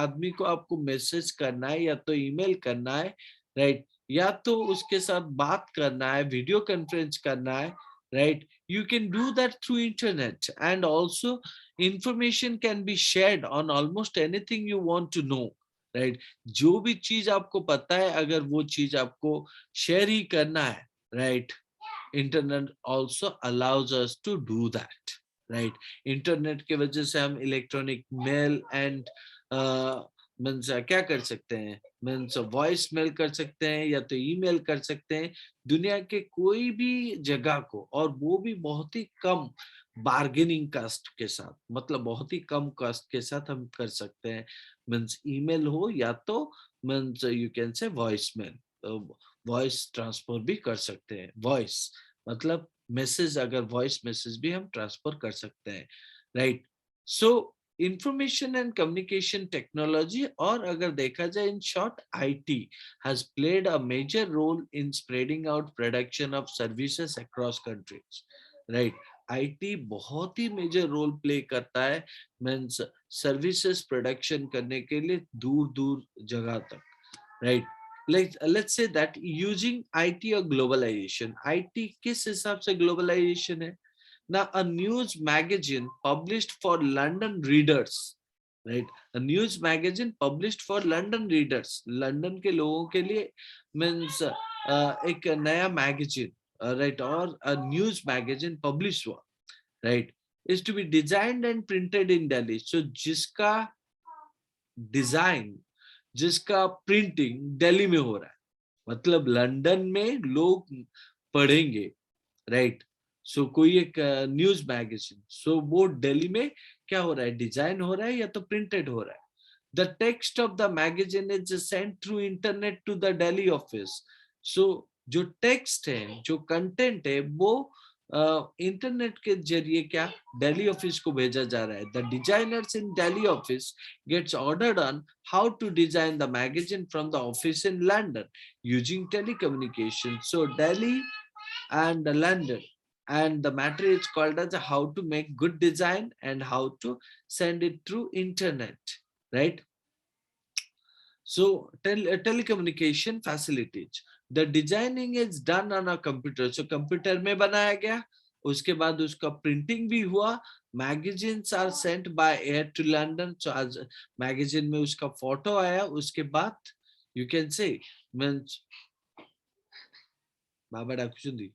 आदमी को आपको मैसेज करना है, या तो ईमेल करना है, राइट? या तो उसके साथ बात करना है, वीडियो कॉन्फ्रेंस करना है, right? You can do that through internet, and also information can be shared on almost anything you want to know, right? जो भी चीज आपको पता है, अगर वो चीज आपको शेयर ही करना है, right? Internet also allows us to do that, right? Internet के वजह से हम इलेक्ट्रॉनिक मेल एंड मीन्स क्या कर सकते हैं, मीन्स वॉइस मेल कर सकते हैं, या तो ईमेल कर सकते हैं दुनिया के कोई भी जगह को, और वो भी बहुत ही कम बार्गेनिंग कास्ट के साथ, मतलब बहुत ही कम कास्ट के साथ हम कर सकते हैं. मीन्स ईमेल हो या तो means you can say voice mail, voice transfer भी कर सकते हैं. वॉइस मतलब मैसेज, अगर वॉइस मैसेज भी हम ट्रांसफर कर सकते हैं, right? So information and communication technology, और अगर देखा जाए in short, IT has played a major role in spreading out production of services across countries, right? IT बहुत ही मेजर रोल प्ले करता है मीन्स सर्विसेज प्रोडक्शन करने के लिए दूर दूर जगह तक, right? Let's say that using IT or globalization. IT किस हिसाब से globalization है? Now a news magazine published for London readers, right? A news magazine published for London readers. London के लोगों के लिए means एक नया magazine, right? और a news magazine publish हुआ, right? Is to be designed and printed in Delhi. So जिसका design, जिसका प्रिंटिंग दिल्ली में हो रहा है, मतलब लंदन में लोग पढ़ेंगे, राइट? सो कोई एक न्यूज मैगजीन, सो वो दिल्ली में क्या हो रहा है, डिजाइन हो रहा है या तो प्रिंटेड हो रहा है. The text of the magazine is sent through internet to the Delhi office. So जो टेक्स्ट है, जो कंटेंट है, वो इंटरनेट के जरिए क्या दिल्ली ऑफिस को भेजा जा रहा है. The designers in Delhi office gets ordered on how to design the magazine from the office in London using telecommunication. So Delhi and London, and the matter is called as how to make good design and how to send it through internet, right? So telecommunication facilities, the designing is done on a computer. So computer में बनाया गया, उसके बाद उसका printing भी हुआ. Magazines are sent by air to London. So आज magazine में उसका photo आया, उसके बाद you can say means Baba डाकुचुंदी.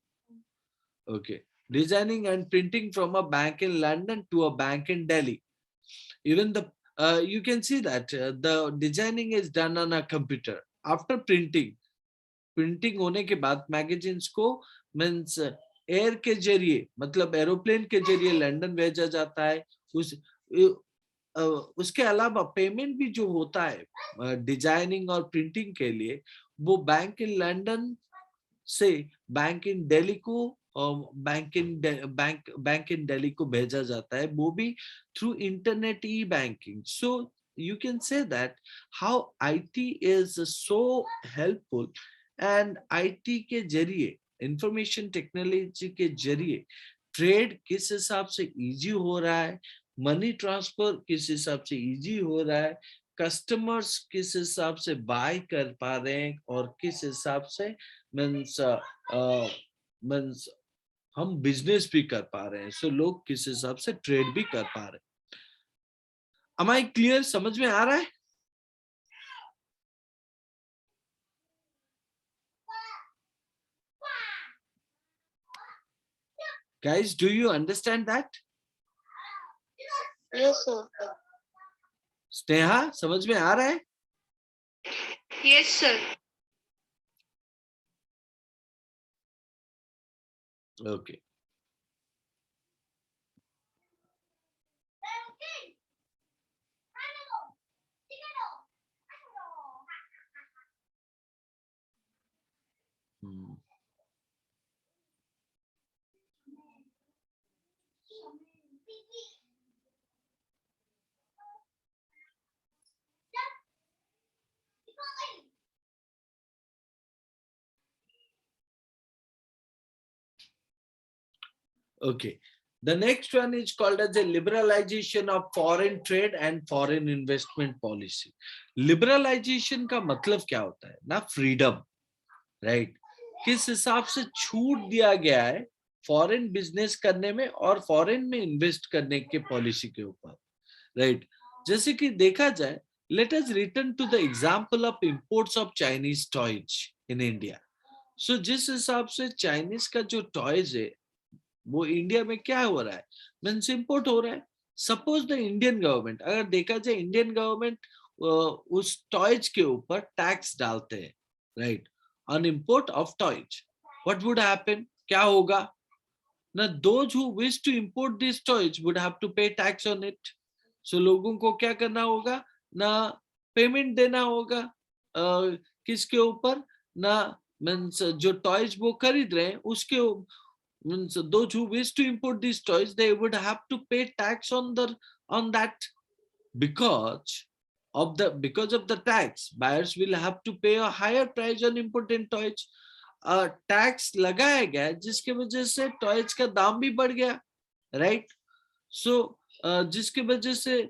Okay, designing and printing from a bank in London to a bank in Delhi. Even the you can see that the designing is done on a computer. After printing होने के बाद magazines को means air के जरिए, मतलब aeroplane के जरिए London भेजा जाता है. उसके अलावा पेमेंट भी जो होता है डिजाइनिंग और प्रिंटिंग के लिए, वो बैंक इन लंदन से बैंक इन दिल्ली को बैंक इन दिल्ली को भेजा जाता है, वो भी through internet E banking. So you can say that how IT is so helpful, and IT के जरिए, इंफॉर्मेशन टेक्नोलॉजी के जरिए ट्रेड किस हिसाब से इजी हो रहा है, मनी ट्रांसफर किस हिसाब से इजी हो रहा है, कस्टमर्स किस हिसाब से बाय कर पा रहे हैं, और किस हिसाब से मीन्स मीन्स हम बिजनेस भी कर पा रहे हैं. सो लोग किस हिसाब से ट्रेड भी कर पा रहे हैं. Am I clear? समझ में आ रहा है? Guys, do you understand that?
Yes, sir.
Sneha, समझ में आ रहा है?
Yes, sir.
Okay. Okay. The next one is called as a liberalization of foreign trade and foreign investment policy. Liberalization का मतलब क्या होता है ना? Freedom, right? किस हिसाब से छूट दिया गया है फॉरेन बिजनेस करने में और फॉरेन में इन्वेस्ट करने के पॉलिसी के ऊपर, राइट? जैसे कि देखा जाए, let us return to the example of imports of Chinese toys in India. So जिस हिसाब से चाइनीज का जो टॉयज है वो इंडिया में क्या हो रहा है, मीन्स इंपोर्ट हो रहा है. सपोज द इंडियन गवर्नमेंट, अगर देखा जाए इंडियन गवर्नमेंट उस टॉयज के ऊपर टैक्स डालते हैं, right, on import of toys, what would happen, क्या होगा ना? Those who wish to import this toys would have to pay tax on it. So लोगों को क्या करना होगा ना? पेमेंट देना होगा किसके ऊपर ना? मीन्स जो टॉयज वो खरीद रहे हैं उसके, means those who wish to import these toys, they would have to pay tax on that. Because of the tax, buyers will have to pay a higher price on imported toys. Tax लगाया गया जिसके वजह से toys का दाम भी बढ़ गया, राइट? सो जिसके वजह से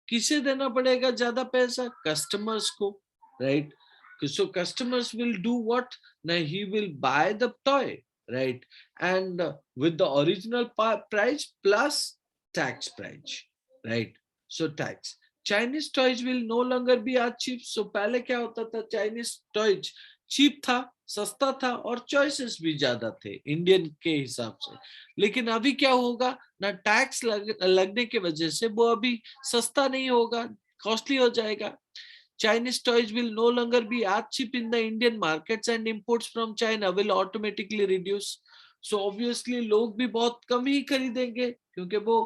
किसे देना पड़ेगा ज्यादा पैसा? कस्टमर्स को, right? So customers will do what? Now he will buy the toy, right? And with the original price plus tax price, right? So tax. Chinese toys will no longer be as cheap. So पहले क्या होता था? Chinese toys cheap था, सस्ता था, और choices भी ज्यादा थे इंडियन के हिसाब से. लेकिन अभी क्या होगा ना? टैक्स लगने की वजह से वो अभी सस्ता नहीं होगा, कॉस्टली हो जाएगा. Chinese toys will no longer be as cheap in the Indian markets, and imports from China will automatically reduce. So obviously लोग भी बहुत कम ही खरीदेंगे क्योंकि वो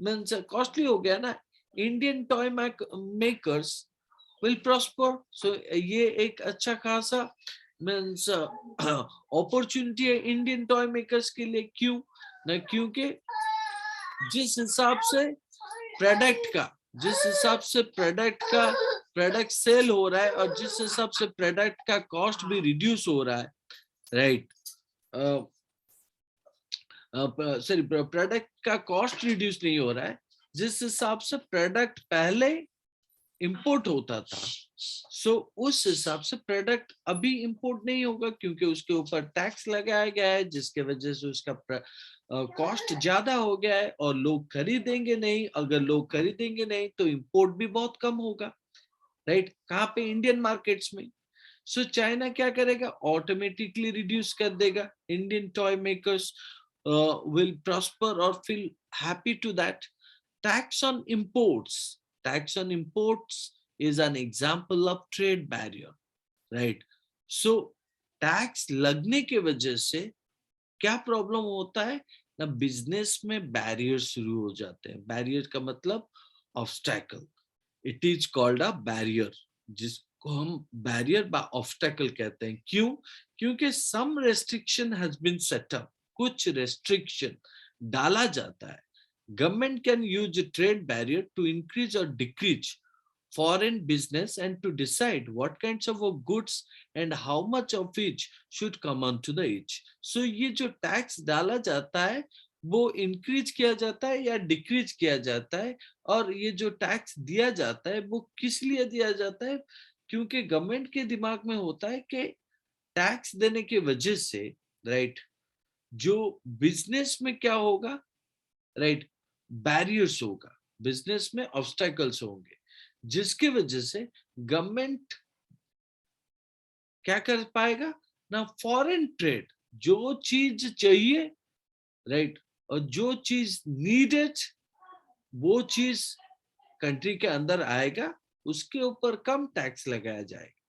मीन्स कॉस्टली हो गया ना. Indian toy makers will prosper. So ये एक अच्छा खासा मीन्स अपॉर्चुनिटी है इंडियन टॉय मेकर्स के लिए. क्यों ना? क्योंकि जिस हिसाब से प्रोडक्ट सेल हो रहा है और जिस हिसाब से प्रोडक्ट का कॉस्ट भी रिड्यूस हो रहा है, राइट? सॉरी, प्रोडक्ट का कॉस्ट रिड्यूस नहीं हो रहा है. जिस हिसाब से प्रोडक्ट पहले इंपोर्ट होता था, सो उस हिसाब से प्रोडक्ट अभी इंपोर्ट नहीं होगा क्योंकि उसके ऊपर टैक्स लगाया गया है, जिसके वजह से उसका कॉस्ट ज्यादा हो गया है और लोग खरीदेंगे नहीं। अगर लोग खरीदेंगे नहीं तो इंपोर्ट भी बहुत कम होगा, राइट? कहाँ पे? इंडियन मार्केट्स में। सो चाइना क्या करेगा? ऑटोमेटिकली रिड्यूस कर देगा। Indian toy makers will prosper और feel happy to that. Tax on imports, tax on imports is an example of trade barrier, right? So tax लगने के वजह से क्या प्रॉब्लम होता है ना, बिजनेस में बैरियर शुरू हो जाते हैं। बैरियर का मतलब obstacle. It is called a barrier, जिसको हम बैरियर बाय ऑब्स्टैकल कहते हैं। क्यों? क्योंकि some restriction has been set up, कुछ रेस्ट्रिक्शन डाला जाता है। Government can use trade barrier to increase or decrease foreign business and to decide what kinds of goods and how much of each should come onto the each. So ये जो tax डाला जाता है वो increase किया जाता है या डिक्रीज किया जाता है। और ये जो टैक्स दिया जाता है वो किस लिए दिया जाता है? क्योंकि गवर्नमेंट के दिमाग में होता है कि टैक्स देने की वजह से, राइट, जो बिजनेस में क्या होगा, राइट, बैरियर्स होगा, बिजनेस में ऑब्स्टेकल्स होंगे, जिसकी वजह से गवर्नमेंट क्या कर पाएगा ना, फॉरेन ट्रेड, जो चीज चाहिए, राइट, और जो चीज नीडेड वो चीज कंट्री के अंदर आएगा, उसके ऊपर कम टैक्स लगाया जाएगा,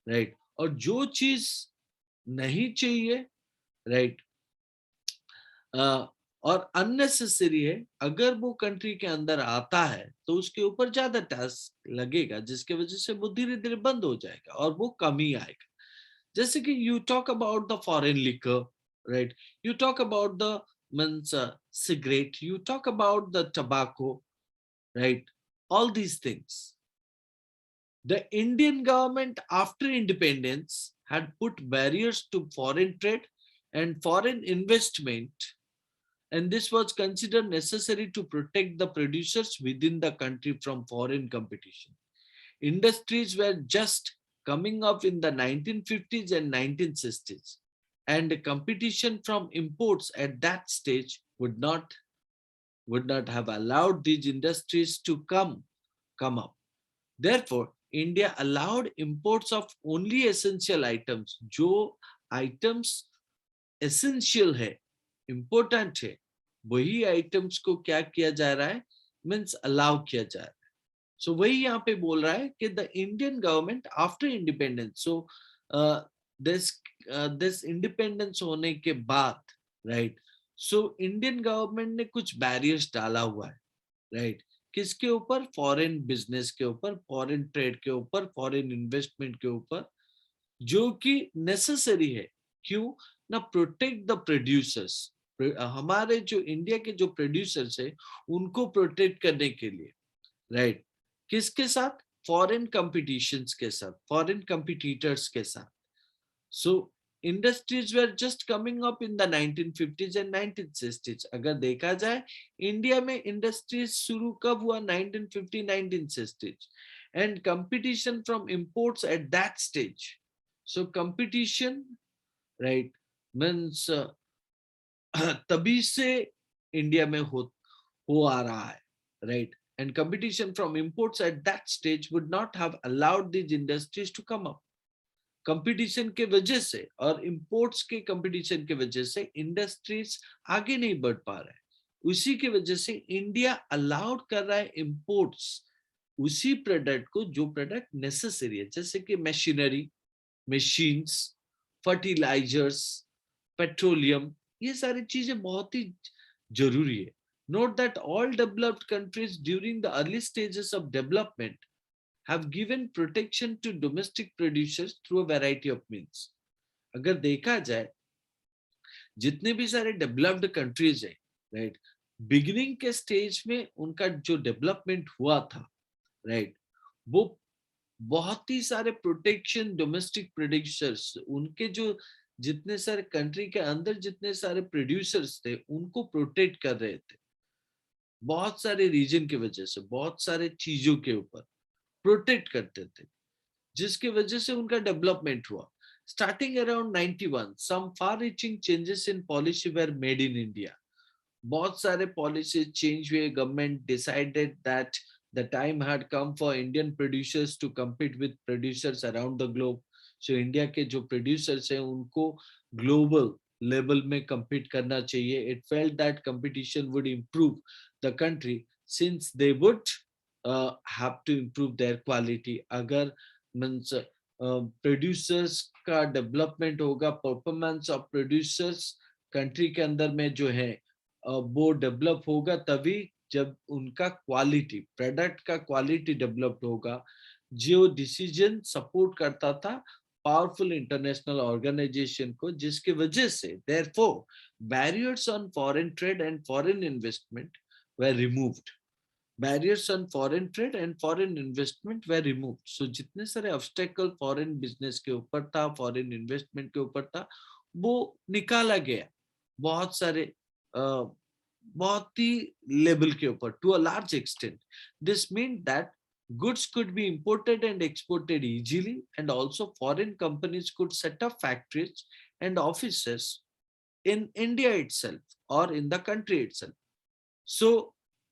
राइट। और जो चीज नहीं चाहिए, राइट, और अननेसेसरी है, अगर वो कंट्री के अंदर आता है तो उसके ऊपर ज्यादा टैक्स लगेगा, जिसके वजह से वो धीरे धीरे बंद हो जाएगा और वो कम ही आएगा। जैसे कि you talk about the foreign liquor, right, you talk about the means cigarette, you talk about the tobacco, right? All these things, the Indian government after independence had put barriers to foreign trade and foreign investment, and this was considered necessary to protect the producers within the country from foreign competition. Industries were just coming up in the 1950s and 1960s, and competition from imports at that stage would not have allowed these industries to come up. Therefore, India allowed imports of only essential items, जो items essential है, important है, वही items को क्या किया जा रहा है, means allow किया जा रहा है। So वही यहाँ पे बोल रहा है कि the Indian government after independence, so uh, this independence होने के बाद, right, so Indian government ने कुछ barriers डाला हुआ है, right, किसके ऊपर? फॉरेन बिजनेस के ऊपर, फॉरेन ट्रेड के ऊपर, फॉरेन इन्वेस्टमेंट के ऊपर, जो कि नेसेसरी है। क्यों ना? प्रोटेक्ट द प्रोड्यूसर्स, हमारे जो इंडिया के जो प्रोड्यूसर्स है उनको प्रोटेक्ट करने के लिए, राइट, किसके साथ? फॉरेन कंपटीशंस के साथ, फॉरेन कंपिटिटर्स के साथ। So industries were just coming up in the 1950s and 1960s। अगर देखा जाए इंडिया में इंडस्ट्रीज शुरू कब हुआ? 1950 1960s, and competition from imports at that stage. So competition, right, means तभी से इंडिया में हो आ रहा है, right, and competition from imports at that stage would not have allowed these industries to come up. Competition के वजह से और इंपोर्ट्स के कंपटीशन के वजह से इंडस्ट्रीज आगे नहीं बढ़ पा रहे हैं। उसी की वजह से इंडिया अलाउड कर रहा है इंपोर्ट्स, उसी प्रोडक्ट को जो प्रोडक्ट नेसेसरी है, जैसे कि मशीनरी, मशीन्स, फर्टिलाइजर्स, पेट्रोलियम, ये सारी चीजें बहुत ही जरूरी है। Note that all developed countries during the early stages of development have given protection to domestic producers through a variety of means. अगर देखा जाए जितने भी सारे डेवलप्ड कंट्रीज है, राइट, बिगिनिंग के स्टेज में उनका जो डेवलपमेंट हुआ था, राइट, वो बहुत ही सारे प्रोटेक्शन डोमेस्टिक प्रोड्यूसर्स, उनके जो जितने सारे कंट्री के अंदर जितने सारे प्रोड्यूसर्स थे उनको प्रोटेक्ट कर रहे थे। बहुत सारे रीजन की वजह से, बहुत सारे चीजों के ऊपर प्रोटेक्ट करते थे। जिसकी वजह से उनका डेवलपमेंट हुआ. Starting around 91, some far-reaching changes in policy were made in India. बहुत सारे पॉलिसीज चेंज हुए. Government decided that the time had come for Indian producers to compete with producers around the globe. So India के जो producers हैं उनको global level में compete करना चाहिए. It felt that competition would improve the country since they would have to improve their quality. अगर means producers का development होगा, परफॉर्मेंस ऑफ प्रोड्यूसर्स कंट्री के अंदर में जो है वो डेवलप होगा तभी जब उनका क्वालिटी, प्रोडक्ट का क्वालिटी डेवलप होगा. जो डिसीजन सपोर्ट करता था पावरफुल इंटरनेशनल ऑर्गेनाइजेशन को, जिसकी वजह से therefore barriers on foreign trade and foreign investment were removed. Barriers on foreign trade and foreign investment were removed. So जितने सारे ऑब्स्टेकल फॉरेन बिजनेस के ऊपर था, फॉरेन इन्वेस्टमेंट के ऊपर था, वो निकाला गया. बहुत सारे बहुत ही लेवल के ऊपर, to a large extent. This mean that goods could be imported and exported easily, and also foreign companies could set up factories and offices in India itself or in the country itself. So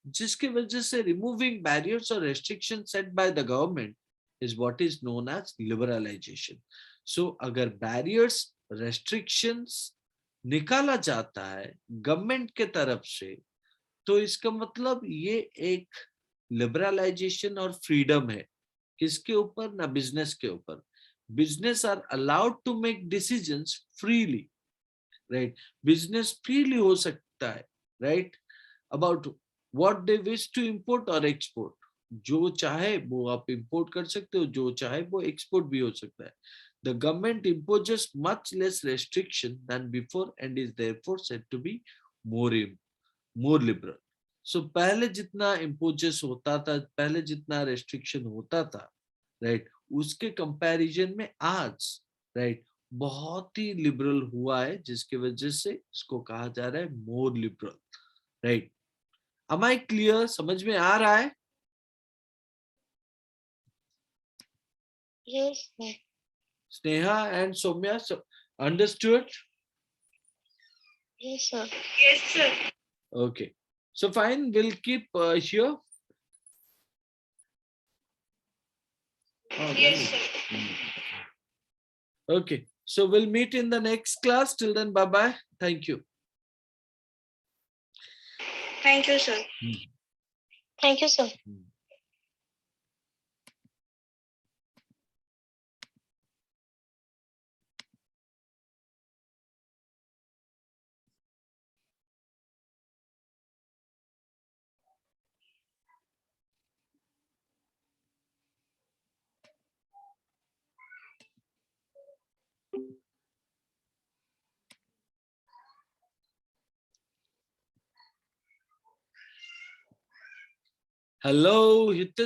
जिसकी वजह से removing barriers or restrictions set by the government is what is known as liberalization. So अगर barriers, restrictions निकाला जाता है government के तरफ से, तो इसका मतलब ये एक लिबरलाइजेशन और फ्रीडम है. किसके ऊपर? ना बिजनेस के ऊपर. Business are allowed to make decisions freely, right. Business freely हो सकता है, right, about what they wish to import और एक्सपोर्ट. जो चाहे वो आप इंपोर्ट कर सकते हो, जो चाहे वो एक्सपोर्ट भी हो सकता है. The government imposes much less restriction than before and is therefore said to be more liberal. So पहले जितना imposes होता था, पहले जितना restriction होता था, right, उसके कंपैरिजन में आज, right, बहुत ही लिबरल हुआ है, जिसकी वजह से इसको कहा जा रहा है मोर liberal, right. Am I clear? समझ में आ रहा है?
Yes, sir.
Sneha and Soumya, so understood?
Yes, sir.
Yes, sir.
Okay. So fine, we'll keep here. Oh,
Yes,
really?
sir.
Okay. So we'll meet in the next class. Till then, bye-bye. Thank you.
Thank you, sir.
Thank you, sir.
Hello, Hitesh.